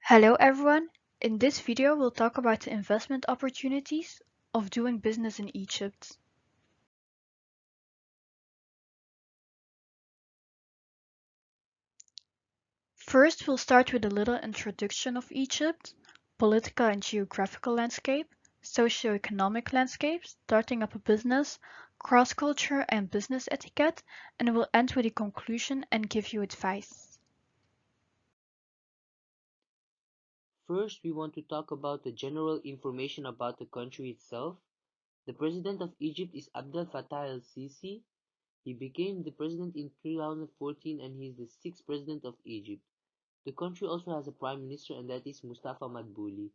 Hello everyone! In this video we'll talk about the investment opportunities of doing business in Egypt. First we'll start with a little introduction of Egypt, political and geographical landscape, socio-economic landscape, starting up a business, cross-culture and business etiquette, and we'll end with a conclusion and give you advice. First, we want to talk about the general information about the country itself. The president of Egypt is Abdel Fattah el-Sisi. He became the president in 2014 and he is the sixth president of Egypt. The country also has a prime minister and that is Mustafa Madbouli.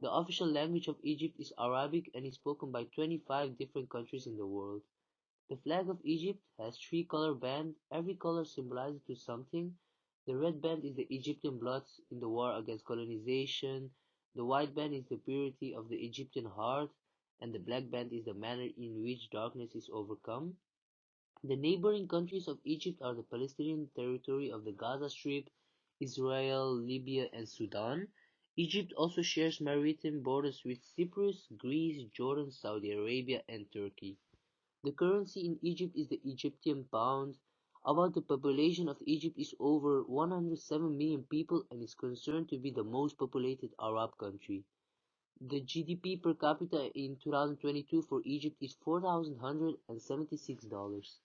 The official language of Egypt is Arabic and is spoken by 25 different countries in the world. The flag of Egypt has three-color band. Every color symbolizes to something. The red band is the Egyptian blood in the war against colonization. The white band is the purity of the Egyptian heart, and the black band is the manner in which darkness is overcome. The neighboring countries of Egypt are the Palestinian territory of the Gaza Strip, Israel, Libya, and Sudan. Egypt also shares maritime borders with Cyprus, Greece, Jordan, Saudi Arabia, and Turkey. The currency in Egypt is the Egyptian pound. About the population of Egypt is over 107 million people and is considered to be the most populated Arab country. The GDP per capita in 2022 for Egypt is $4,176.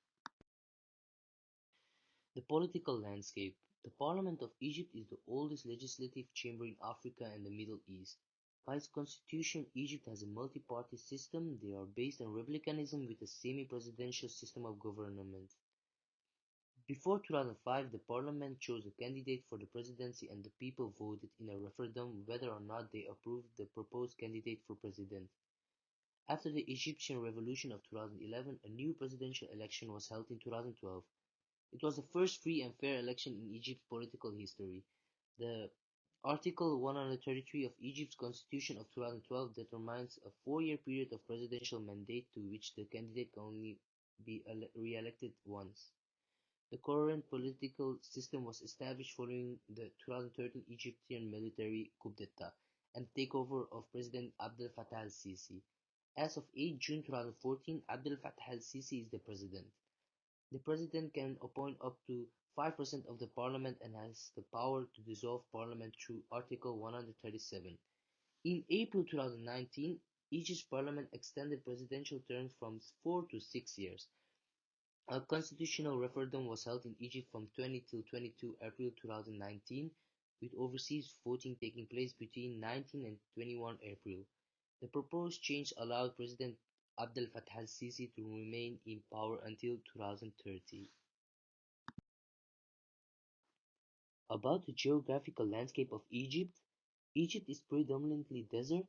The political landscape. The Parliament of Egypt is the oldest legislative chamber in Africa and the Middle East. By its constitution, Egypt has a multi-party system. They are based on republicanism with a semi-presidential system of government. Before 2005, the parliament chose a candidate for the presidency and the people voted in a referendum whether or not they approved the proposed candidate for president. After the Egyptian Revolution of 2011, a new presidential election was held in 2012. It was the first free and fair election in Egypt's political history. The Article 133 of Egypt's Constitution of 2012 determines a four-year period of presidential mandate to which the candidate can only be re-elected once. The current political system was established following the 2013 Egyptian military coup d'etat and takeover of President Abdel Fattah el-Sisi. As of 8 June 2014, Abdel Fattah el-Sisi is the president. The president can appoint up to 5% of the parliament and has the power to dissolve parliament through Article 137. In April 2019, Egypt's parliament extended presidential terms from 4 to 6 years. A constitutional referendum was held in Egypt from 20 till 22 April 2019, with overseas voting taking place between 19 and 21 April. The proposed change allowed President Abdel Fattah el-Sisi to remain in power until 2030. About the geographical landscape of Egypt, Egypt is predominantly desert.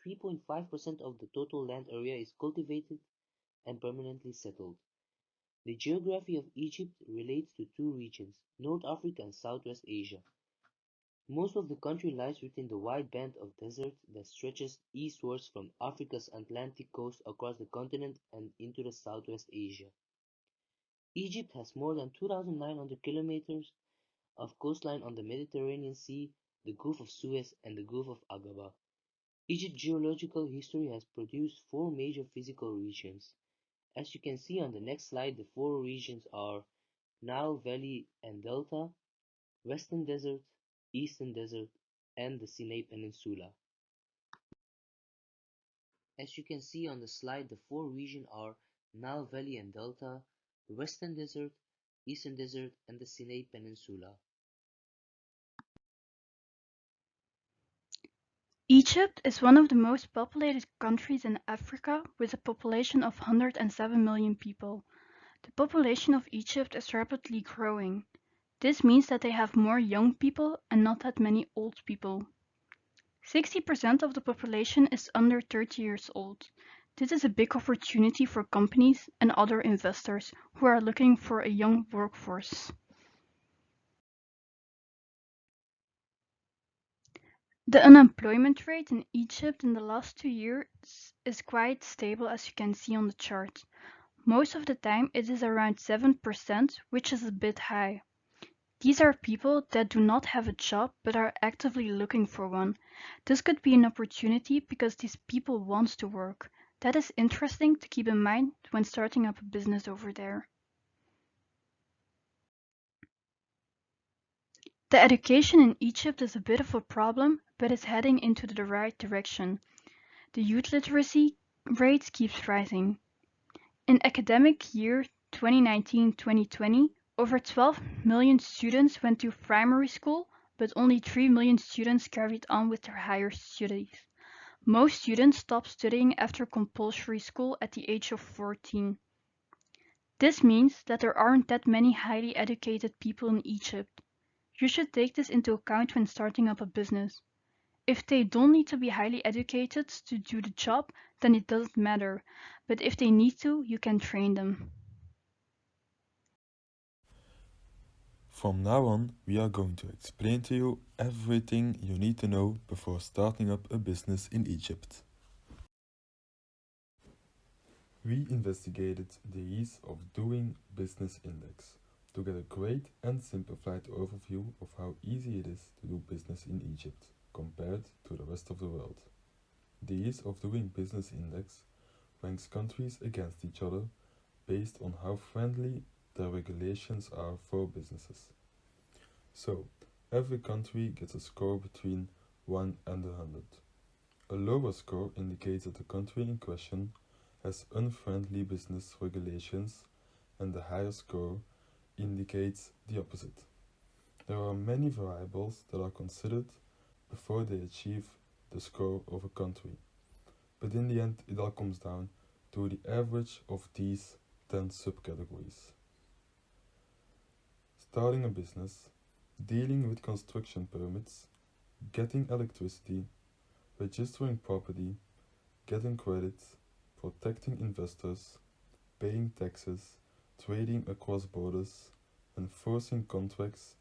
3.5% of the total land area is cultivated and permanently settled. The geography of Egypt relates to two regions, North Africa and Southwest Asia. Most of the country lies within the wide band of desert that stretches eastwards from Africa's Atlantic coast across the continent and into the Southwest Asia. Egypt has more than 2,900 kilometers of coastline on the Mediterranean Sea, the Gulf of Suez, and the Gulf of Aqaba. Egypt's geological history has produced four major physical regions. As you can see on the next slide, the four regions are Nile Valley and Delta, Western Desert, Eastern Desert, and the Sinai Peninsula. As you can see on the slide, the four regions are Nile Valley and Delta, the Western Desert, Eastern Desert, and the Sinai Peninsula. Egypt is one of the most populated countries in Africa with a population of 107 million people. The population of Egypt is rapidly growing. This means that they have more young people and not that many old people. 60% of the population is under 30 years old. This is a big opportunity for companies and other investors who are looking for a young workforce. The unemployment rate in Egypt in the last 2 years is quite stable, as you can see on the chart. Most of the time it is around 7%, which is a bit high. These are people that do not have a job but are actively looking for one. This could be an opportunity because these people want to work. That is interesting to keep in mind when starting up a business over there. The education in Egypt is a bit of a problem, but is heading into the right direction. The youth literacy rate keeps rising. In academic year 2019-2020, over 12 million students went to primary school, but only 3 million students carried on with their higher studies. Most students stop studying after compulsory school at the age of 14. This means that there aren't that many highly educated people in Egypt. You should take this into account when starting up a business. If they don't need to be highly educated to do the job, then it doesn't matter. But if they need to, you can train them. From now on, we are going to explain to you everything you need to know before starting up a business in Egypt. We investigated the ease of doing business index to get a great and simplified overview of how easy it is to do business in Egypt compared to the rest of the world. The ease of doing business index ranks countries against each other based on how friendly their regulations are for businesses. So, every country gets a score between 1 and 100. A lower score indicates that the country in question has unfriendly business regulations, and the higher score indicates the opposite. There are many variables that are considered before they achieve the score of a country, but in the end, it all comes down to the average of these 10 subcategories. Starting a business, dealing with construction permits, getting electricity, registering property, getting credit, protecting investors, paying taxes, trading across borders, enforcing contracts,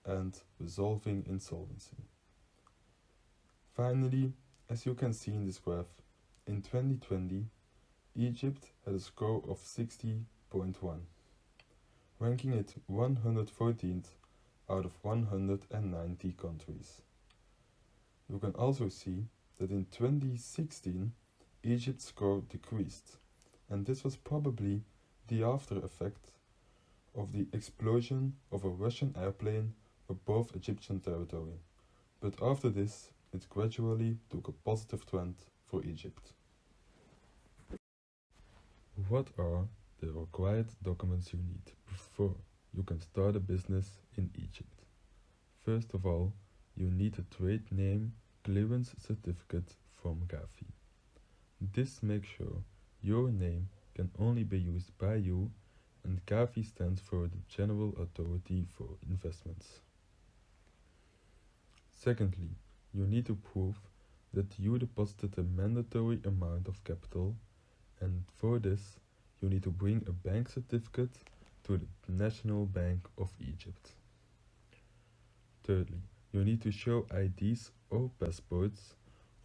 and resolving insolvency. Finally, as you can see in this graph, in 2020, Egypt had a score of 60.1, ranking it 114th out of 190 countries. You can also see that in 2016, Egypt's score decreased, and this was probably the after effect of the explosion of a Russian airplane above Egyptian territory. But after this, it gradually took a positive trend for Egypt. What are the required documents you need before you can start a business in Egypt? First of all, you need a trade name clearance certificate from Gafi. This makes sure your name can only be used by you, and GAFI stands for the General Authority for Investments. Secondly, you need to prove that you deposited a mandatory amount of capital, and for this, you need to bring a bank certificate to the National Bank of Egypt. Thirdly, you need to show IDs or passports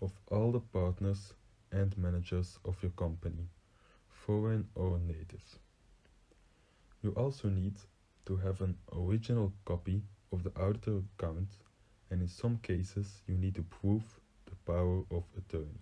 of all the partners and managers of your company, foreign or native. You also need to have an original copy of the auditor account, and in some cases you need to prove the power of attorney.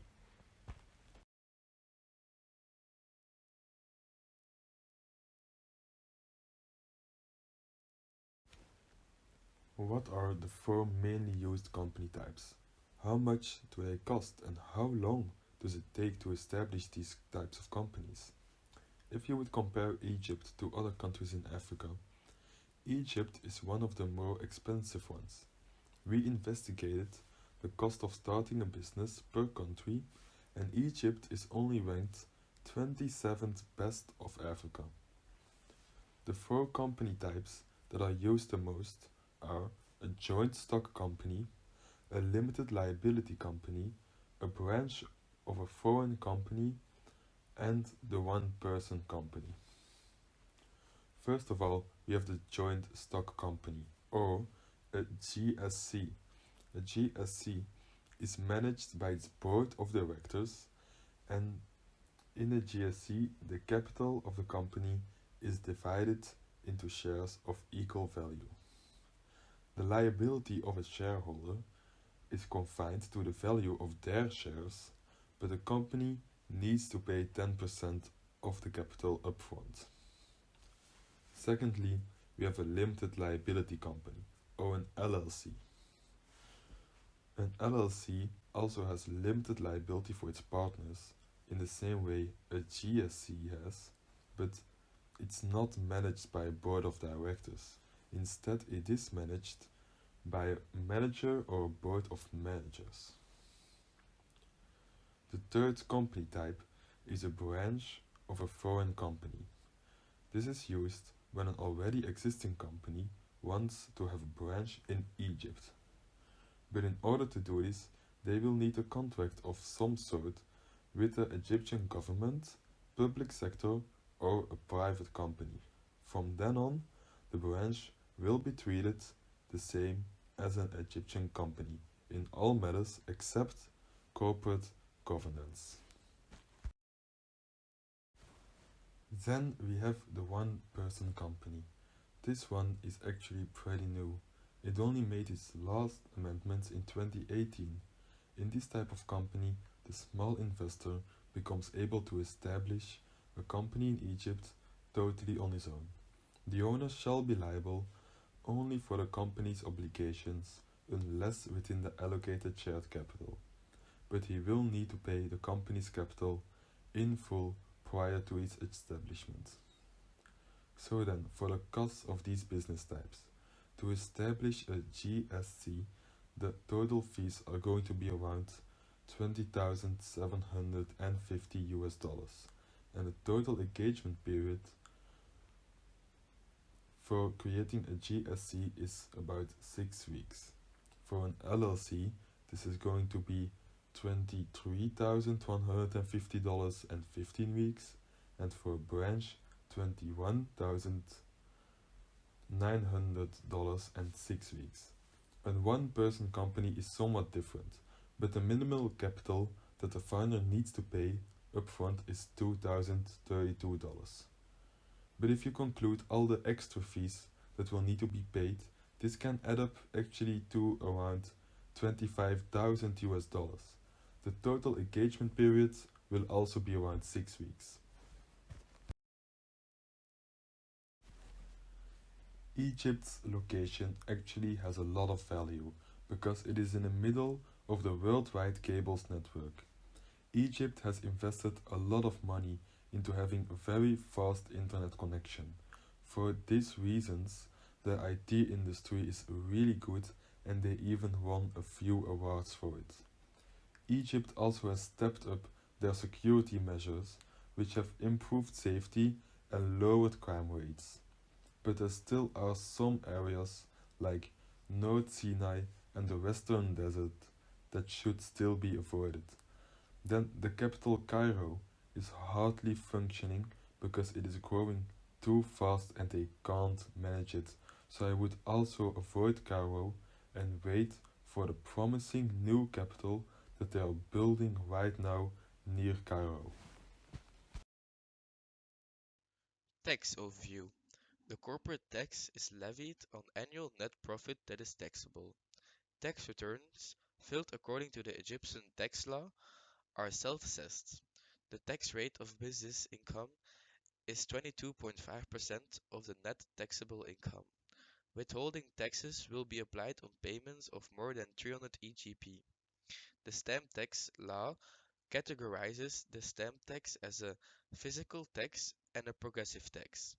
What are the four mainly used company types? How much do they cost, and how long does it take to establish these types of companies? If you would compare Egypt to other countries in Africa, Egypt is one of the more expensive ones. We investigated the cost of starting a business per country, and Egypt is only ranked 27th best of Africa. The four company types that are used the most are a joint stock company, a limited liability company, a branch of a foreign company, and the one person company. First of all, we have the joint stock company, or a GSC. A GSC is managed by its board of directors, and in a GSC, the capital of the company is divided into shares of equal value. The liability of a shareholder is confined to the value of their shares, but the company needs to pay 10% of the capital upfront. Secondly, we have a limited liability company, or an LLC. An LLC also has limited liability for its partners, in the same way a GSC has, but it's not managed by a board of directors. Instead, it is managed by a manager or a board of managers. The third company type is a branch of a foreign company. This is used when an already existing company wants to have a branch in Egypt. But in order to do this, they will need a contract of some sort with the Egyptian government, public sector, or a private company. From then on, the branch will be treated the same as an Egyptian company in all matters except corporate governance. Then we have the one person company. This one is actually pretty new. It only made its last amendments in 2018. In this type of company, the small investor becomes able to establish a company in Egypt totally on his own. The owner shall be liable only for the company's obligations unless within the allocated shared capital, but he will need to pay the company's capital in full prior to its establishment. So then, for the costs of these business types, to establish a GSC, the total fees are going to be around 20,750 US dollars, and the total engagement period for creating a GSC is about 6 weeks. For an LLC, this is going to be $23,150 and 15 weeks, and for a branch, $21,900 and 6 weeks. A one person company is somewhat different, but the minimal capital that the founder needs to pay upfront is $2,032. But if you conclude all the extra fees that will need to be paid, this can add up actually to around 25,000 US dollars. The total engagement period will also be around 6 weeks. Egypt's location actually has a lot of value because it is in the middle of the worldwide cables network. Egypt has invested a lot of money into having a very fast internet connection. For these reasons, the IT industry is really good and they even won a few awards for it. Egypt also has stepped up their security measures, which have improved safety and lowered crime rates. But there still are some areas like North Sinai and the Western Desert that should still be avoided. Then the capital Cairo is hardly functioning because it is growing too fast and they can't manage it. So I would also avoid Cairo and wait for the promising new capital that they are building right now near Cairo. Tax overview. The corporate tax is levied on annual net profit that is taxable. Tax returns, filed according to the Egyptian tax law, are self-assessed. The tax rate of business income is 22.5% of the net taxable income. Withholding taxes will be applied on payments of more than 300 EGP. The stamp tax law categorizes the stamp tax as a physical tax and a progressive tax.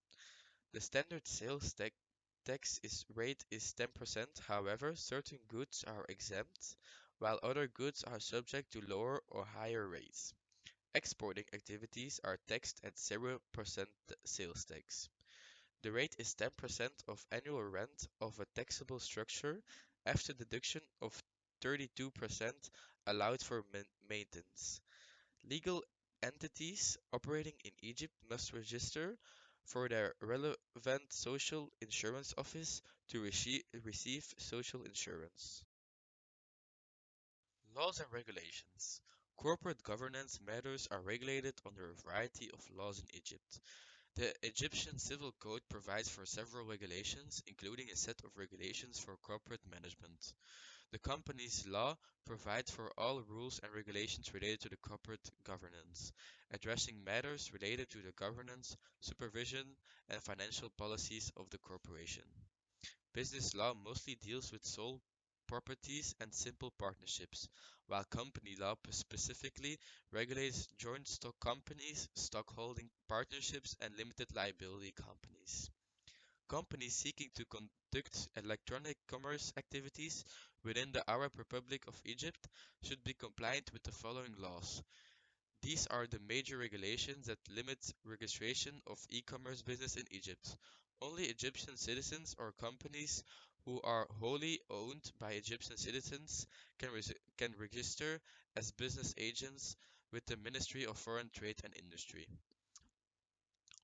The standard sales rate is 10%, however, certain goods are exempt, while other goods are subject to lower or higher rates. Exporting activities are taxed at 0% sales tax. The rate is 10% of annual rent of a taxable structure after deduction of 32% allowed for maintenance. Legal entities operating in Egypt must register for their relevant social insurance office to receive social insurance. Laws and regulations. Corporate governance matters are regulated under a variety of laws in Egypt. The Egyptian Civil Code provides for several regulations, including a set of regulations for corporate management. The company's law provides for all rules and regulations related to the corporate governance, addressing matters related to the governance, supervision, and financial policies of the corporation. Business law mostly deals with sole properties and simple partnerships, while company law specifically regulates joint stock companies, stockholding partnerships, and limited liability companies. Companies seeking to conduct electronic commerce activities within the Arab Republic of Egypt should be compliant with the following laws. These are the major regulations that limit registration of e-commerce business in Egypt. Only Egyptian citizens or companies who are wholly owned by Egyptian citizens can register as business agents with the Ministry of Foreign Trade and Industry.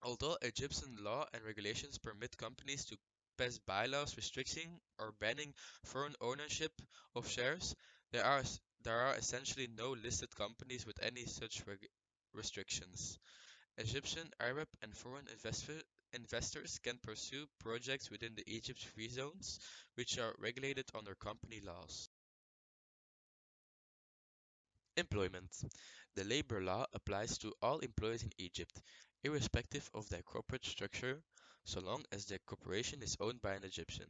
Although Egyptian law and regulations permit companies to pass bylaws restricting or banning foreign ownership of shares, there are essentially no listed companies with any such restrictions. Egyptian, Arab, and foreign investors can pursue projects within the Egypt free zones, which are regulated under company laws. Employment. The labor law applies to all employees in Egypt, irrespective of their corporate structure, so long as their corporation is owned by an Egyptian.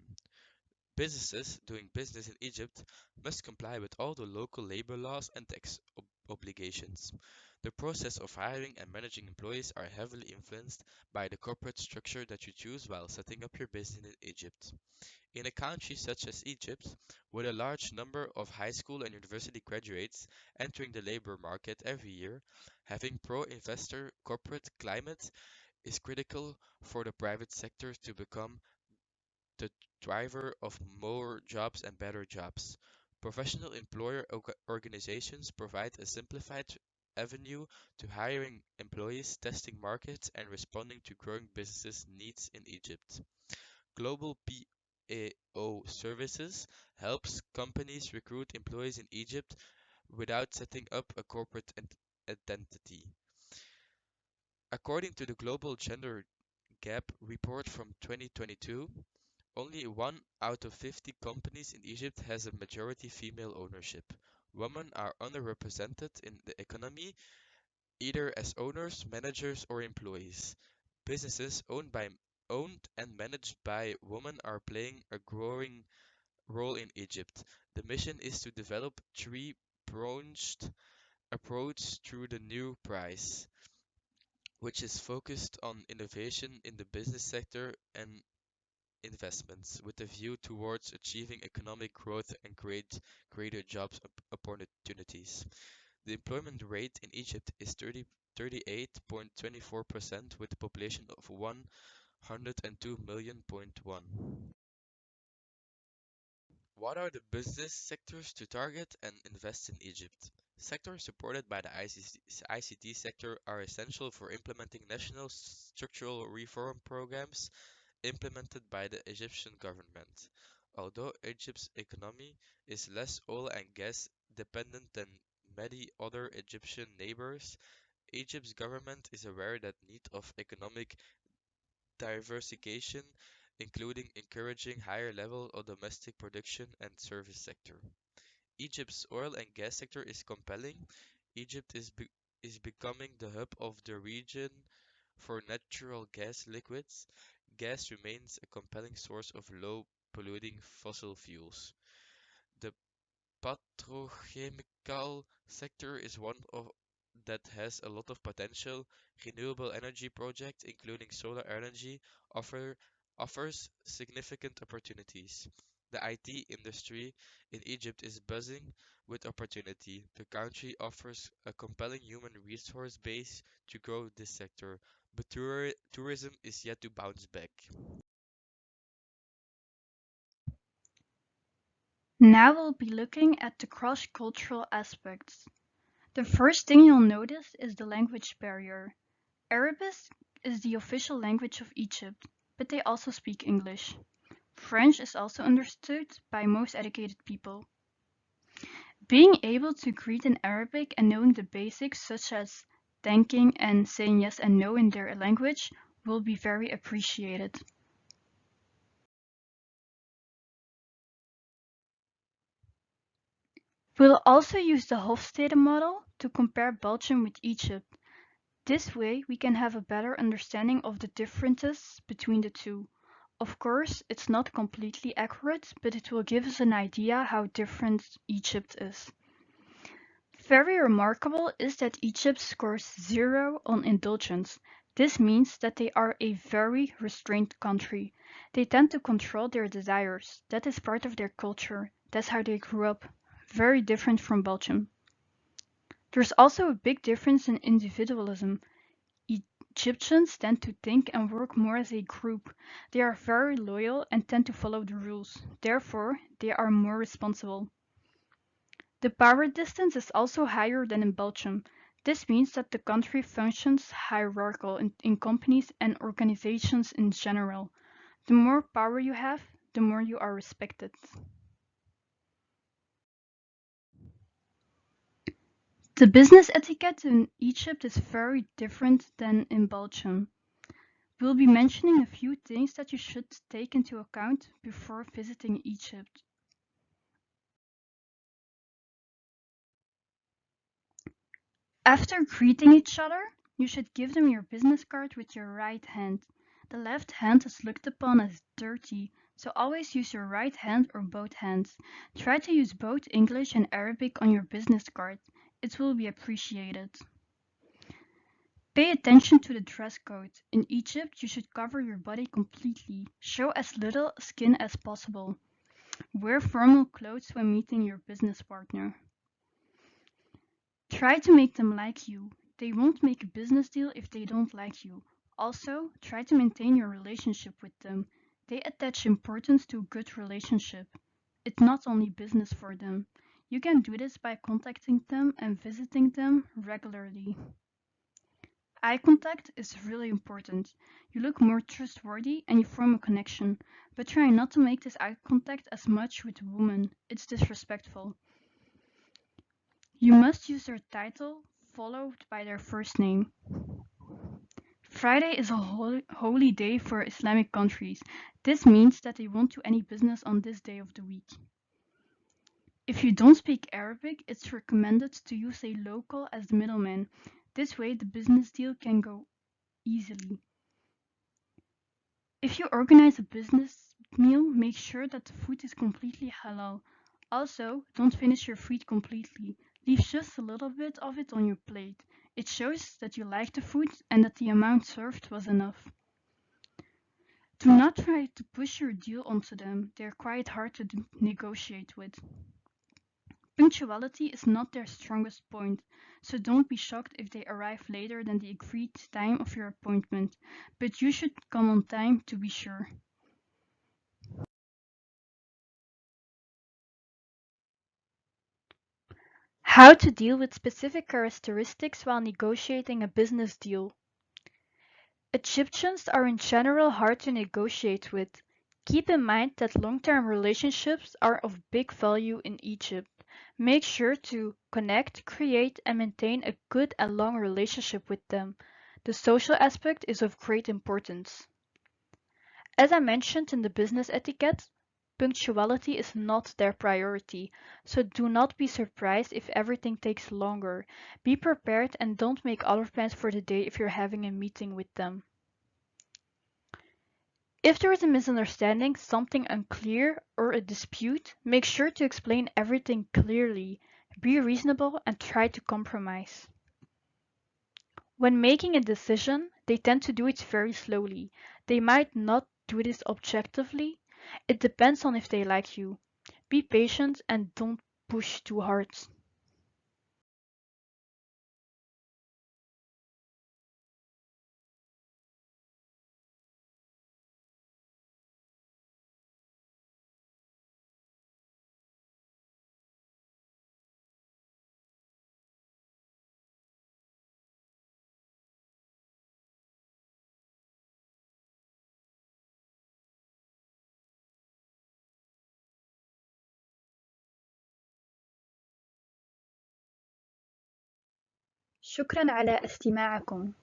Businesses doing business in Egypt must comply with all the local labor laws and tax obligations. The process of hiring and managing employees are heavily influenced by the corporate structure that you choose while setting up your business in Egypt. In a country such as Egypt, with a large number of high school and university graduates entering the labor market every year, having pro-investor corporate climate is critical for the private sector to become the driver of more jobs and better jobs. Professional employer organizations provide a simplified avenue to hiring employees, testing markets, and responding to growing businesses' needs in Egypt. Global PAO Services helps companies recruit employees in Egypt without setting up a corporate identity. According to the Global Gender Gap report from 2022, only 1 out of 50 companies in Egypt has a majority female ownership. Women are underrepresented in the economy, either as owners, managers, or employees. Businesses owned and managed by women are playing a growing role in Egypt. The mission is to develop three-pronged approach through the new prize, which is focused on innovation in the business sector and investments, with a view towards achieving economic growth and create greater jobs opportunities. The employment rate in Egypt is 38.24% with a population of 102 million.1. What are the business sectors to target and invest in Egypt? Sectors supported by the ICT sector are essential for implementing national structural reform programs implemented by the Egyptian government. Although Egypt's economy is less oil and gas dependent than many other Egyptian neighbors, Egypt's government is aware that need of economic diversification, including encouraging higher level of domestic production and service sector. Egypt's oil and gas sector is compelling. Egypt is becoming the hub of the region for natural gas liquids. Gas remains a compelling source of low polluting fossil fuels. The petrochemical sector is one of that has a lot of potential. Renewable energy projects, including solar energy, offer offers significant opportunities. The IT industry in Egypt is buzzing with opportunity. The country offers a compelling human resource base to grow this sector, but tourism is yet to bounce back. Now we'll be looking at the cross-cultural aspects. The first thing you'll notice is the language barrier. Arabic is the official language of Egypt, but they also speak English. French is also understood by most educated people. Being able to greet in Arabic and knowing the basics such as thanking and saying yes and no in their language will be very appreciated. We'll also use the Hofstede model to compare Belgium with Egypt. This way we can have a better understanding of the differences between the two. Of course, it's not completely accurate, but it will give us an idea how different Egypt is. Very remarkable is that Egypt scores 0 on indulgence. This means that they are a very restrained country. They tend to control their desires. That is part of their culture. That's how they grew up. Very different from Belgium. There's also a big difference in individualism. Egyptians tend to think and work more as a group. They are very loyal and tend to follow the rules. Therefore, they are more responsible. The power distance is also higher than in Belgium. This means that the country functions hierarchical in companies and organizations in general. The more power you have, the more you are respected. The business etiquette in Egypt is very different than in Belgium. We'll be mentioning a few things that you should take into account before visiting Egypt. After greeting each other, you should give them your business card with your right hand. The left hand is looked upon as dirty, so always use your right hand or both hands. Try to use both English and Arabic on your business card. It will be appreciated. Pay attention to the dress code. In Egypt, you should cover your body completely. Show as little skin as possible. Wear formal clothes when meeting your business partner. Try to make them like you. They won't make a business deal if they don't like you. Also, try to maintain your relationship with them. They attach importance to a good relationship. It's not only business for them. You can do this by contacting them and visiting them regularly. Eye contact is really important. You look more trustworthy and you form a connection, but try not to make this eye contact as much with women. It's disrespectful. You must use their title followed by their first name. Friday is a holy day for Islamic countries. This means that they won't do any business on this day of the week. If you don't speak Arabic, it's recommended to use a local as the middleman. This way the business deal can go easily. If you organize a business meal, make sure that the food is completely halal. Also, don't finish your food completely. Leave just a little bit of it on your plate. It shows that you like the food and that the amount served was enough. Do not try to push your deal onto them. They're quite hard to negotiate with. Punctuality is not their strongest point, so don't be shocked if they arrive later than the agreed time of your appointment, but you should come on time to be sure. How to deal with specific characteristics while negotiating a business deal. Egyptians are in general hard to negotiate with. Keep in mind that long-term relationships are of big value in Egypt. Make sure to connect, create, and maintain a good and long relationship with them. The social aspect is of great importance. As I mentioned in the business etiquette, punctuality is not their priority, so do not be surprised if everything takes longer. Be prepared and don't make other plans for the day if you're having a meeting with them. If there is a misunderstanding, something unclear, or a dispute, make sure to explain everything clearly. Be reasonable and try to compromise. When making a decision, they tend to do it very slowly. They might not do this objectively. It depends on if they like you. Be patient and don't push too hard. شكرا على استماعكم.